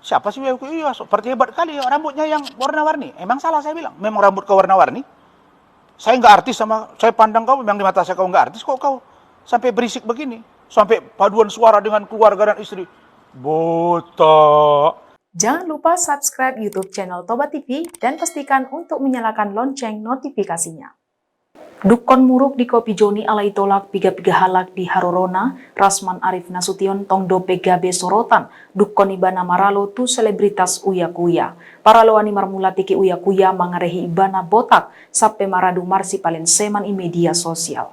Siapa sih Uya Kuya? Seperti hebat kali ya, rambutnya yang warna-warni. Emang salah saya bilang, memang rambut kau warna-warni. Saya nggak artis sama, saya pandang kau memang di mata saya kau nggak artis, kok kau sampai berisik begini. Sampai paduan suara dengan keluarga dan istri. Botak. Jangan lupa subscribe YouTube channel Toba TV dan pastikan untuk menyalakan lonceng notifikasinya. Dukon muruk di Kopi Joni alai tolak piga-piga halak di Harorona, Rasman Arif Nasution tongdo PGB sorotan, Dukon ibana maralo tu selebritas Uya Kuya. Paralo ani marmulatiki Uya Kuya mangarehi ibana botak, sampai maradu marsi palen seman i media sosial.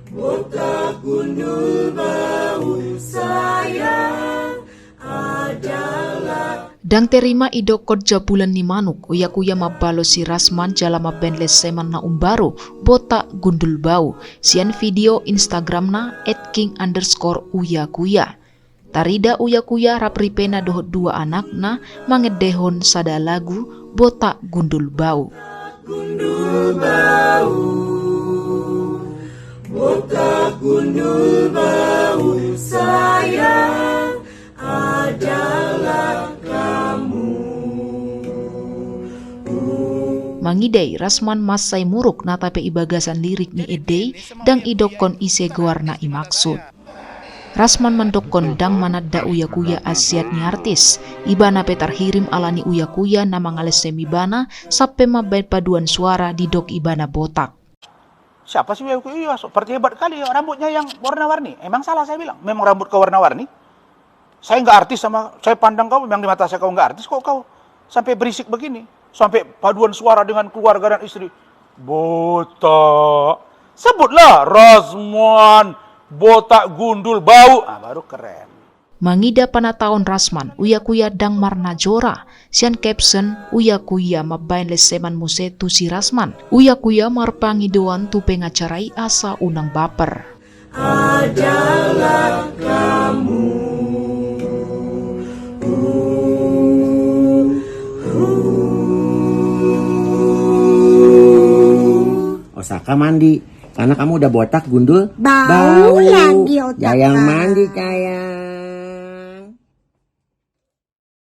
Botak gundul bau sayang adalah Dang terima idokot jabulan ni manuk, Uya Kuya mabalo si Rasman jalama benles seman na umbaro, botak gundul bau. Sian video Instagram na @king_Uya Kuya. Tarida Uya Kuya rapripena dohot dua anak na mangedehon sada lagu botak gundul bau. gundul bau. Botak gundul bau sayang adalah kamu. Mangidei Rasman masai muruk na tape ibagasan lirik ni edei dang idokon ise goarna imaksud. Rasman mendokon dang manada Uya Kuya asiat ni artis. Ibana petar hirim alani Uya Kuya na mangales semibana sape mabay paduan suara di dok ibana botak. Siapa sih Uya Kuya? Seperti hebat kali ya, rambutnya yang warna-warni. Emang salah saya bilang, memang rambut kau warna-warni. Saya nggak artis sama, saya pandang kau memang di mata saya kau nggak artis, kok kau sampai berisik begini. Sampai paduan suara dengan keluarga dan istri. Botak. Sebutlah Rasman, botak gundul bau. Ah, baru keren. Mangida panataon Rasman, Uya Kuya dang marna jora. Sian caption, Uya Kuya mabain leseman muse tu si Rasman. Uya Kuya marpangi doan tu pengacarai asa unang baper. Adalah kamu. Osaka mandi karena kamu udah botak gundul Bau lagi otak. Yang mandi sayang.